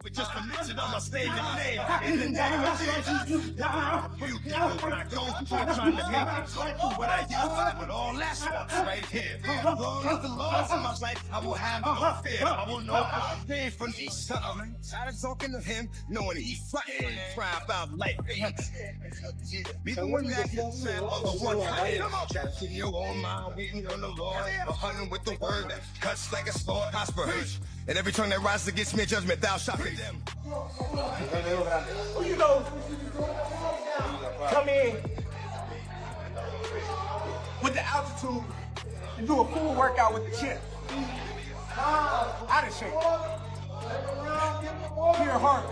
But just to mention I'm a saving name in the name of Jesus. You know when I go for trying to make it what I used with all that stuff right here. As long as the Lord's in my life, I will have no fear. I will know I'm paying for these something. Tired of talking to him, knowing he fighting and cry about life. Be the one that gets sad on the one time. Trusting you on my waiting on the Lord. A hunting with the word that cuts like a sword, prosperous. And every tongue that rises against me in judgment, thou shalt condemn. You know, come in with the altitude and do a full workout with the chip. Out of shape. Pure heart.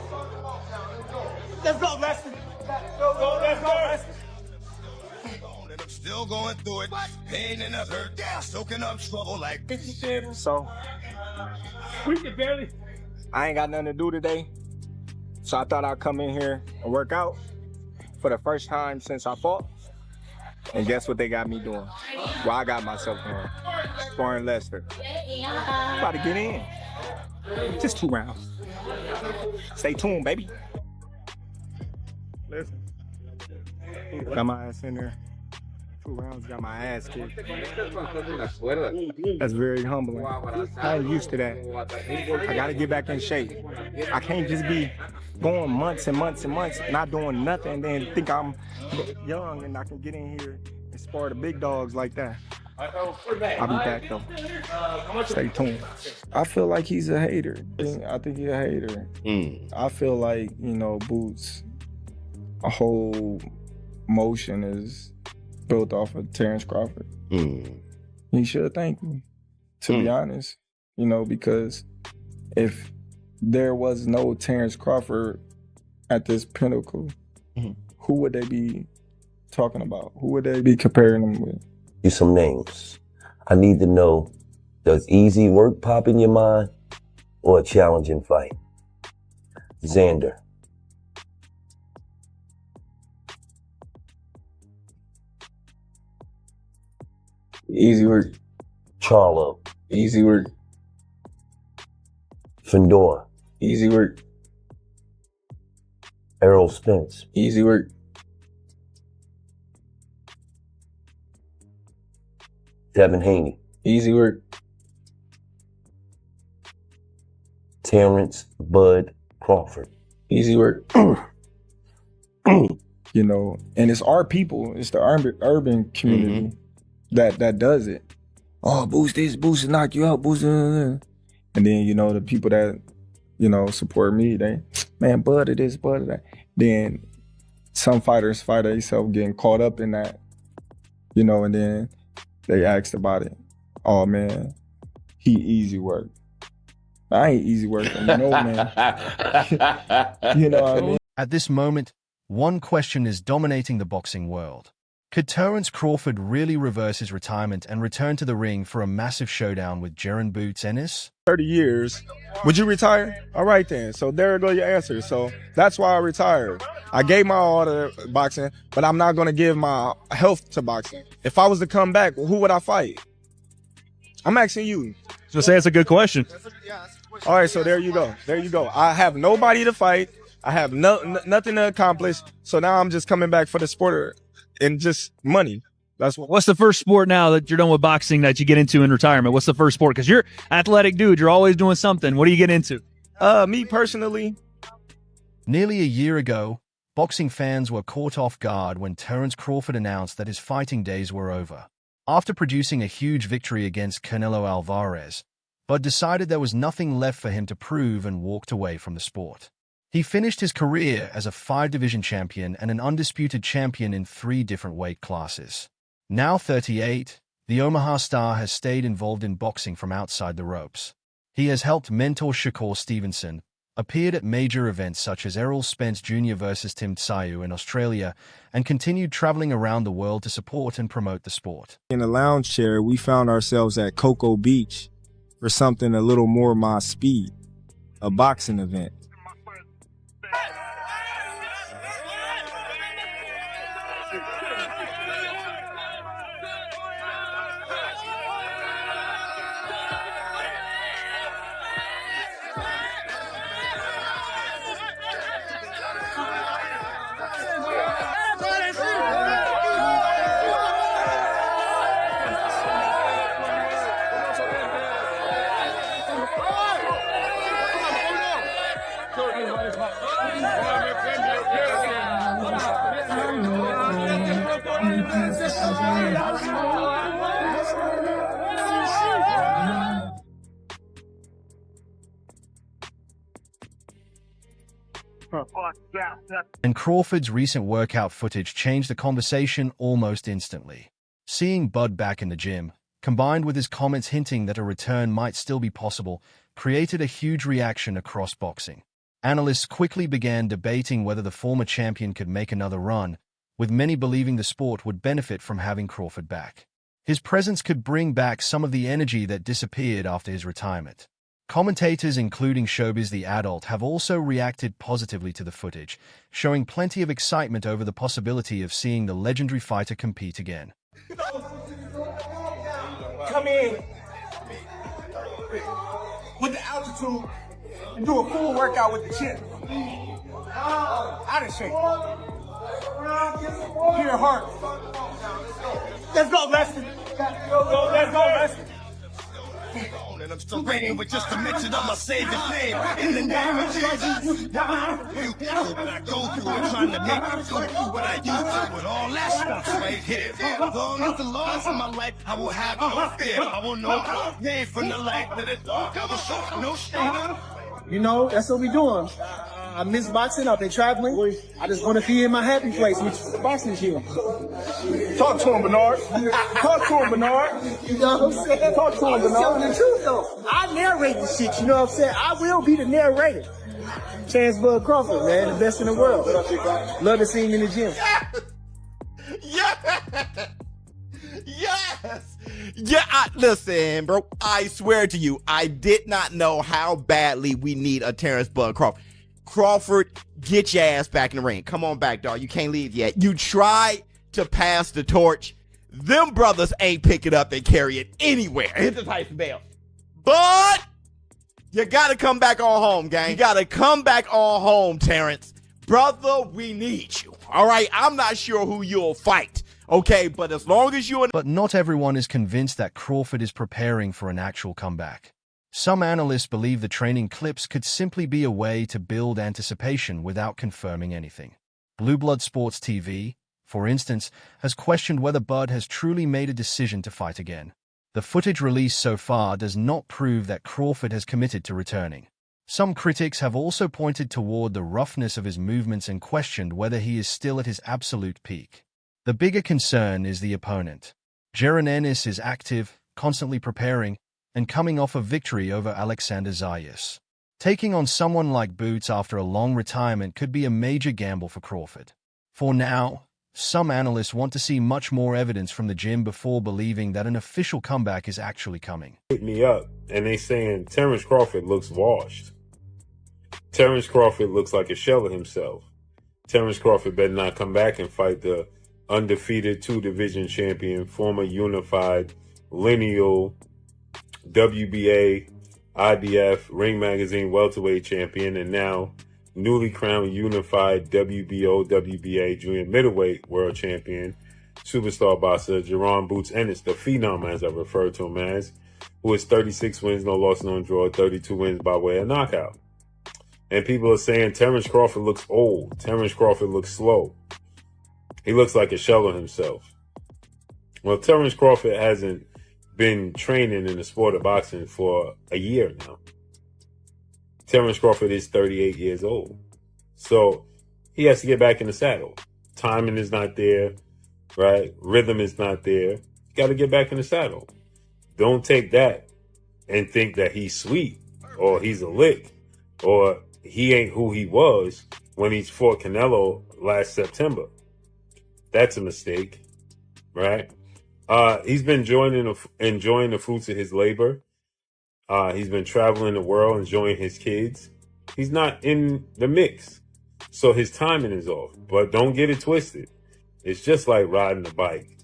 Let's go, Lester. Let's go, Lester. And I'm still going through it. Pain and the hurt, soaking up trouble like. So, we can barely. I ain't got nothing to do today. So I thought I'd come in here and work out for the first time since I fought. And guess what they got me doing? Well, I got myself doing. Sparring Lester. About to get in. Just 2 rounds. Stay tuned, baby. Listen. Got my ass in there. 2 rounds, got my ass kicked. That's very humbling. I ain't used to that. I gotta get back in shape. I can't just be going months and months and months, not doing nothing, and then think I'm young and I can get in here and spar the big dogs like that. I'll be back though. Stay tuned. I feel like he's a hater. I think he's a hater. I feel like, you know, Boots, a whole motion is built off of Terence Crawford. He should thank me, to be honest. You know, because if there was no Terence Crawford at this pinnacle, who would they be talking about? Who would they be comparing him with? You some names. I need to know, does easy work pop in your mind or a challenging fight? Xander. Easy work. Charlo. Easy work. Fedor. Easy work. Errol Spence. Easy work. Devin Haney. Easy work. Terence Bud Crawford. Easy work. You know, and it's our people. It's the urban community that does it. Oh, boost this, boost knock you out, boost. And then, you know, the people that, you know, support me, they, man, Bud of this, Bud of that. Then some fighters fight themselves getting caught up in that, you know, and then they asked about it. Oh, man, he easy work. I ain't easy work, you know, man. You know what I mean? At this moment, one question is dominating the boxing world. Could Terence Crawford really reverse his retirement and return to the ring for a massive showdown with Jaron Boots Ennis? 30 years. Would you retire? All right then. So there go your answer. So that's why I retired. I gave my all to boxing, but I'm not going to give my health to boxing. If I was to come back, who would I fight? I'm asking you. So say it's a good question. All right, so there you go. There you go. I have nobody to fight. I have nothing to accomplish. So now I'm just coming back for the sport and just money. That's what. What's the first sport now that you're done with boxing that you get into in retirement? What's the first sport? Because you're athletic dude. You're always doing something. What do you get into? Me personally. Nearly a year ago, boxing fans were caught off guard when Terence Crawford announced that his fighting days were over. After producing a huge victory against Canelo Alvarez, Bud decided there was nothing left for him to prove and walked away from the sport. He finished his career as a 5-division champion and an undisputed champion in 3 different weight classes. Now 38, the Omaha star has stayed involved in boxing from outside the ropes. He has helped mentor Shakur Stevenson, appeared at major events such as Errol Spence Jr. vs. Tim Tszyu in Australia, and continued traveling around the world to support and promote the sport. In a lounge chair, we found ourselves at Cocoa Beach for something a little more my speed, a boxing event. And Crawford's recent workout footage changed the conversation almost instantly. Seeing Bud back in the gym, combined with his comments hinting that a return might still be possible, created a huge reaction across boxing. Analysts quickly began debating whether the former champion could make another run, with many believing the sport would benefit from having Crawford back. His presence could bring back some of the energy that disappeared after his retirement. Commentators, including Showbiz the Adult, have also reacted positively to the footage, showing plenty of excitement over the possibility of seeing the legendary fighter compete again. Come in with the altitude and do a full workout with the chin. Out of shape. Pure heart. Let's go, Leslie. Let's go, Leslie. And I'm still reigning with just a mention of my Savior's name. In the name of Jesus. What I go through and trying to make me go through what I used to with all that stuff right here. As long as the Lord's in my life, I will have no fear. I will know no name from the light that is dark. I will show no shame. You know, that's what we doing. I miss boxing. I've been traveling. I just want to be in my happy place, which is the boxing gym. Talk to him, Bernard. Talk to him, Bernard. You know what I'm saying? Talk to him, I'm Bernard. telling the truth, though. I narrate the shit, you know what I'm saying? I will be the narrator. Terence Crawford, man, the best in the world. Love to see him in the gym. Yes! Yes! Yeah, listen, bro, I swear to you, I did not know how badly we need a Terence Crawford. Crawford, get your ass back in the ring. Come on back, dog. You can't leave yet. You tried to pass the torch. Them brothers ain't pick it up and carry it anywhere. Hit the Tyson bell. But you gotta come back on home, gang. You gotta come back on home, Terence. Brother, we need you. All right, I'm not sure who you'll fight. Okay, but as long as you're... But not everyone is convinced that Crawford is preparing for an actual comeback. Some analysts believe the training clips could simply be a way to build anticipation without confirming anything. Blue Blood Sports TV, for instance, has questioned whether Bud has truly made a decision to fight again. The footage released so far does not prove that Crawford has committed to returning. Some critics have also pointed toward the roughness of his movements and questioned whether he is still at his absolute peak. The bigger concern is the opponent. JaronEnnis is active, constantly preparing, and coming off a victory over Alexander Zayas. Taking on someone like Boots after a long retirement could be a major gamble for Crawford. For now, some analysts want to see much more evidence from the gym before believing that an official comeback is actually coming. Hit me up, and they saying Terence Crawford looks washed. Terence Crawford looks like a shell of himself. Terence Crawford better not come back and fight the undefeated two-division champion, former unified lineal WBA, IBF, Ring Magazine welterweight champion, and now newly crowned unified WBO, WBA junior middleweight world champion, superstar boxer Jaron Boots Ennis, the Phenom as I refer to him as, who has 36 wins, no loss, no draw, 32 wins by way of knockout. And people are saying Terence Crawford looks old. Terence Crawford looks slow. He looks like a shell of himself. Well, Terence Crawford hasn't been training in the sport of boxing for a year now. Terence Crawford is 38 years old. So he has to get back in the saddle. Timing is not there, right? Rhythm is not there. You got to get back in the saddle. Don't take that and think that he's sweet or he's a lick or he ain't who he was when he fought Canelo last September. That's a mistake, right? He's been enjoying the fruits of his labor. He's been traveling the world, enjoying his kids. He's not in the mix. So his timing is off. But don't get it twisted. It's just like riding a bike.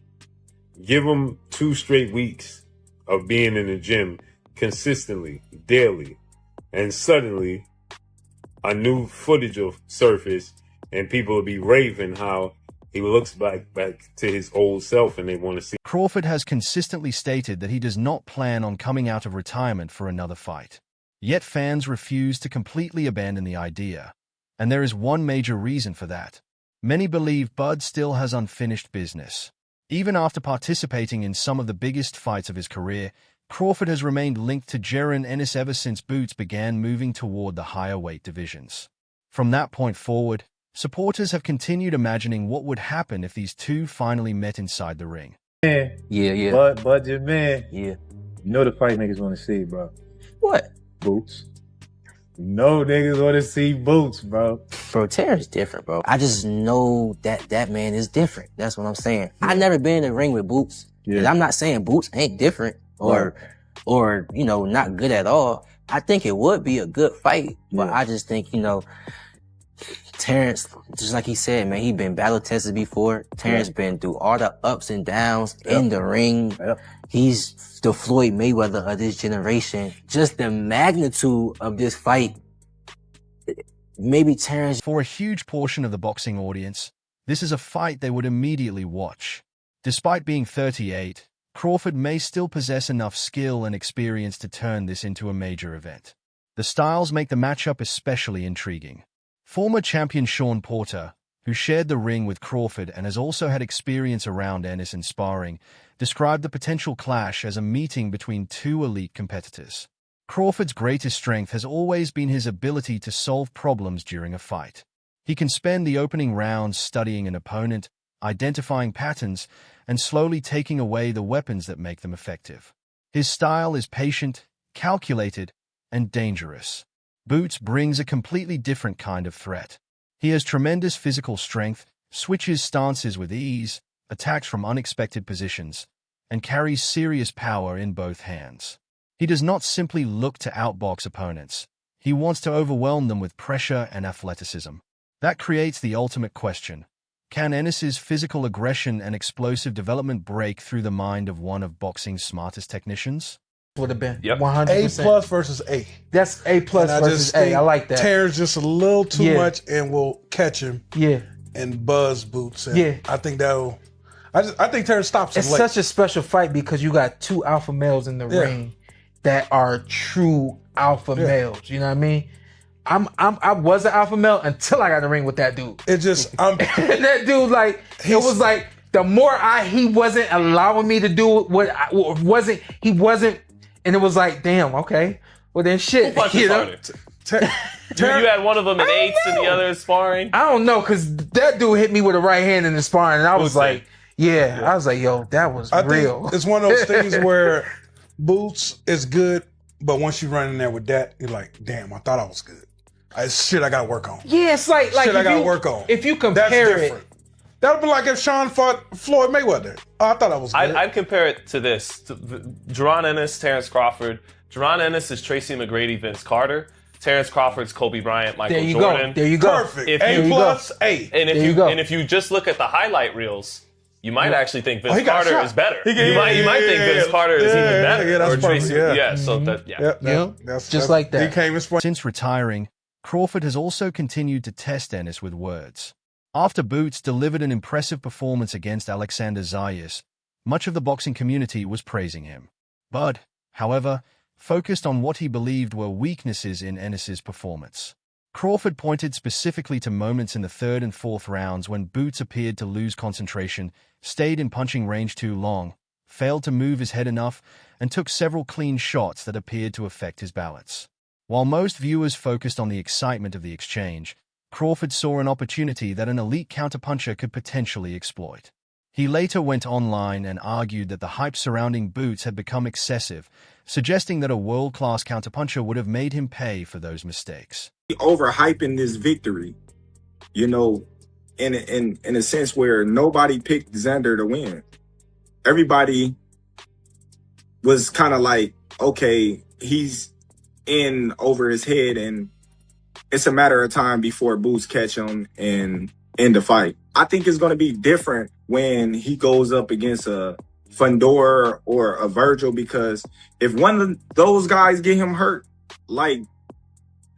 Give him 2 straight weeks of being in the gym consistently, daily. And suddenly, a new footage will surface and people will be raving how he looks back to his old self and they want to see. Crawford has consistently stated that he does not plan on coming out of retirement for another fight. Yet fans refuse to completely abandon the idea. And there is one major reason for that. Many believe Bud still has unfinished business. Even after participating in some of the biggest fights of his career, Crawford has remained linked to JaronEnnis ever since Boots began moving toward the higher weight divisions. From that point forward, supporters have continued imagining what would happen if these two finally met inside the ring. Yeah. Budget man. Yeah. You know the fight niggas want to see, bro. What? Boots. You know niggas want to see Boots, bro. Bro, Terrence different, bro. I just know that man is different. That's what I'm saying. I never been in the ring with Boots. Yeah. And I'm not saying Boots ain't different or you know, not good at all. I think it would be a good fight, but I just think, you know, Terence, just like he said, man, he been battle tested before. Terence been through all the ups and downs in the ring. He's the Floyd Mayweather of this generation. Just the magnitude of this fight, maybe Terence. For a huge portion of the boxing audience, this is a fight they would immediately watch. Despite being 38, Crawford may still possess enough skill and experience to turn this into a major event. The styles make the matchup especially intriguing. Former champion Shawn Porter, who shared the ring with Crawford and has also had experience around Ennis in sparring, described the potential clash as a meeting between two elite competitors. Crawford's greatest strength has always been his ability to solve problems during a fight. He can spend the opening rounds studying an opponent, identifying patterns, and slowly taking away the weapons that make them effective. His style is patient, calculated, and dangerous. Boots brings a completely different kind of threat. He has tremendous physical strength, switches stances with ease, attacks from unexpected positions, and carries serious power in both hands. He does not simply look to outbox opponents. He wants to overwhelm them with pressure and athleticism. That creates the ultimate question. Can Ennis's physical aggression and explosive development break through the mind of one of boxing's smartest technicians? Would have been 100%. A plus versus A. That's A plus versus A. I like that. Terrence just a little too much and will catch him. Yeah. And buzz Boots. And I think that'll. I think Terrence stops him. It's such a special fight because you got two alpha males in the ring that are true alpha males. You know what I mean? I was an alpha male until I got in the ring with that dude. It just that dude it was like the more he wasn't allowing me to do he wasn't, and it was like, damn, okay, well then shit. You know? You had one of them in eights and the other in sparring. I don't know, cause that dude hit me with a right hand in the sparring, and I was like, I was like, yo, that was real. It's one of those things where Boots is good, but once you run in there with that, you're like, damn, I thought I was good. Shit, I gotta work on. Yeah, it's like shit, I gotta work on. If you compare it, that would be like if Shawn fought Floyd Mayweather. Oh, I thought I was good. I'd compare it to this: JaronEnnis, Terence Crawford. JaronEnnis is Tracy McGrady, Vince Carter. Terence Crawford's Kobe Bryant, Michael Jordan. There you go. Perfect. A plus A. And if you just look at the highlight reels, you might actually think Vince Carter is better. You might think Vince Carter is even better. Yeah, that's perfect. So just like that. He came in Since retiring, Crawford has also continued to test Ennis with words. After Boots delivered an impressive performance against Alexander Zayas, much of the boxing community was praising him. Bud, however, focused on what he believed were weaknesses in Ennis's performance. Crawford pointed specifically to moments in the third and fourth rounds when Boots appeared to lose concentration, stayed in punching range too long, failed to move his head enough, and took several clean shots that appeared to affect his balance. While most viewers focused on the excitement of the exchange, Crawford saw an opportunity that an elite counterpuncher could potentially exploit. He later went online and argued that the hype surrounding Boots had become excessive, suggesting that a world-class counterpuncher would have made him pay for those mistakes. Overhyping this victory, you know, in a sense where nobody picked Xander to win. Everybody was kind of like, okay, he's in over his head and it's a matter of time before Boots catch him and end the fight. I think it's going to be different when he goes up against a Fundora or a Virgil, because if one of those guys get him hurt like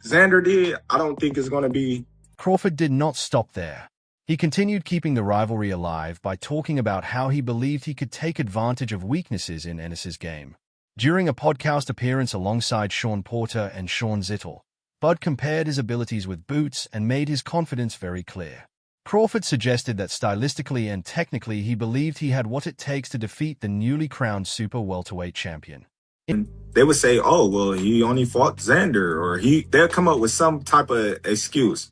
Xander did, I don't think it's going to be. Crawford did not stop there. He continued keeping the rivalry alive by talking about how he believed he could take advantage of weaknesses in Ennis's game. During a podcast appearance alongside Shawn Porter and Sean Zittel, Bud compared his abilities with Boots and made his confidence very clear. Crawford suggested that stylistically and technically he believed he had what it takes to defeat the newly crowned super welterweight champion. They would say, oh, well, he only fought Xander, or they'll come up with some type of excuse,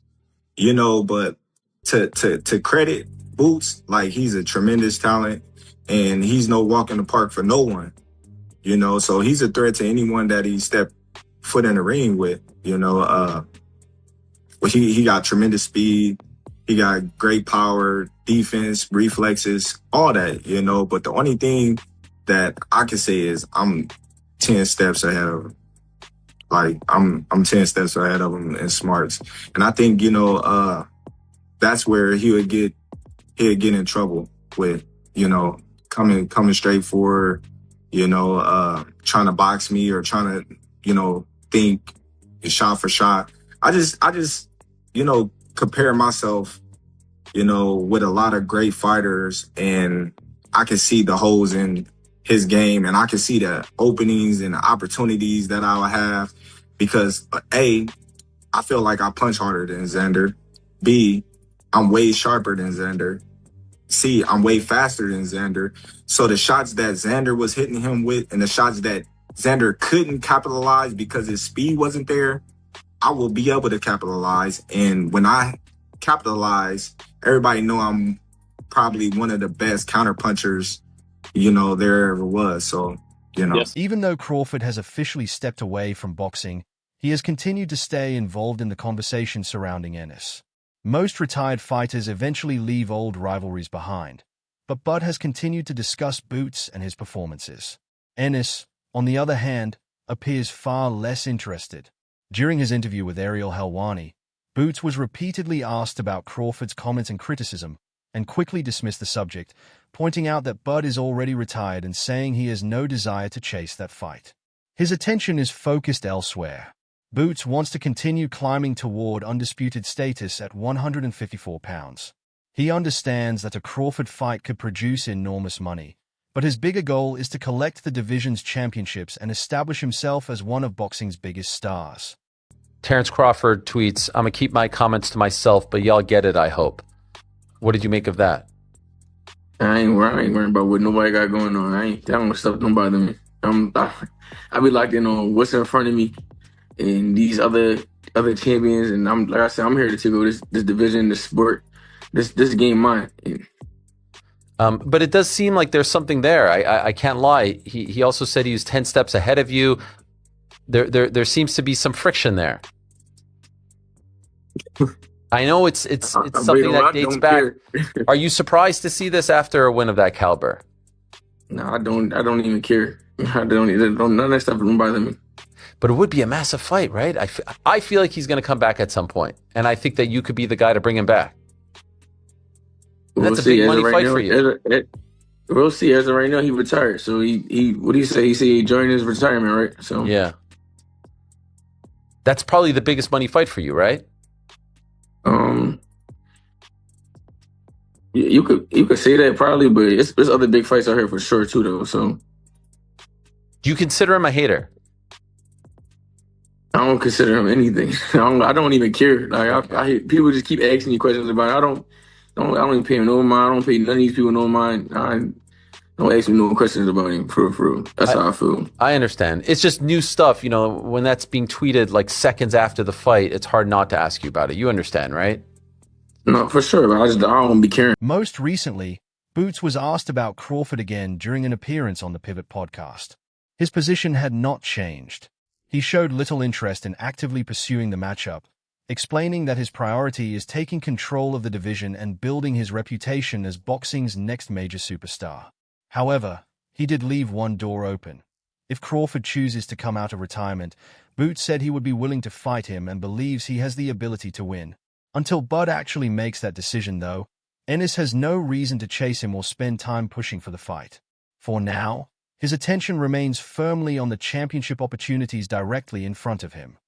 you know, but to credit Boots, like, he's a tremendous talent and he's no walk in the park for no one, you know, so he's a threat to anyone that he stepped foot in the ring with, you know. He got tremendous speed. He got great power, defense, reflexes, all that, you know. But the only thing that I can say is I'm 10 steps ahead of him. Like, I'm 10 steps ahead of him in smarts. And I think, you know, that's where he'd get in trouble with, you know, coming straight forward, you know, trying to box me or trying to, you know, think shot for shot. I just, you know, compare myself, you know, with a lot of great fighters, and I can see the holes in his game, and I can see the openings and the opportunities that I'll have because A, I feel like I punch harder than Xander. B, I'm way sharper than Xander. C, I'm way faster than Xander. So the shots that Xander was hitting him with and the shots that Xander couldn't capitalize because his speed wasn't there, I will be able to capitalize. And when I capitalize, everybody know I'm probably one of the best counterpunchers, you know, there ever was. So, you know. Yes. Even though Crawford has officially stepped away from boxing, he has continued to stay involved in the conversation surrounding Ennis. Most retired fighters eventually leave old rivalries behind, but Bud has continued to discuss Boots and his performances. Ennis, on the other hand, appears far less interested. During his interview with Ariel Helwani, Boots was repeatedly asked about Crawford's comments and criticism, and quickly dismissed the subject, pointing out that Bud is already retired and saying he has no desire to chase that fight. His attention is focused elsewhere. Boots wants to continue climbing toward undisputed status at 154 pounds. He understands that a Crawford fight could produce enormous money, but his bigger goal is to collect the division's championships and establish himself as one of boxing's biggest stars. Terence Crawford tweets, I'm going to keep my comments to myself, but y'all get it, I hope. What did you make of that? I ain't worrying about what nobody got going on. That kind of stuff don't bother me. I be locked in on what's in front of me and these other champions, and I'm like I said, I'm here to take over this division, this sport, this game mine. But it does seem like there's something there. I can't lie. He also said he was 10 steps ahead of you. There seems to be some friction there. I know it's something that dates back. Are you surprised to see this after a win of that caliber? No, I don't even care. None of that stuff don't bother me. But it would be a massive fight, right? I feel like he's going to come back at some point, and I think that you could be the guy to bring him back. That's a big money fight for you. We'll see. As of right now, he retired. So he what do you say? He said he joined his retirement, right? So yeah, that's probably the biggest money fight for you, right? You could say that probably, but there's other big fights out here for sure too, though. So, do you consider him a hater? I don't consider him anything. I don't even care. Like I hear people just keep asking me questions about it. I don't even pay him no mind. I don't pay none of these people no mind. Don't ask me no questions about him. For real. That's how I feel. I understand. It's just new stuff. You know, when that's being tweeted like seconds after the fight, it's hard not to ask you about it. You understand, right? No, for sure. But I don't be caring. Most recently, Boots was asked about Crawford again during an appearance on the Pivot podcast. His position had not changed. He showed little interest in actively pursuing the matchup, explaining that his priority is taking control of the division and building his reputation as boxing's next major superstar. However, he did leave one door open. If Crawford chooses to come out of retirement, Boots said he would be willing to fight him and believes he has the ability to win. Until Bud actually makes that decision, though, Ennis has no reason to chase him or spend time pushing for the fight. For now, his attention remains firmly on the championship opportunities directly in front of him.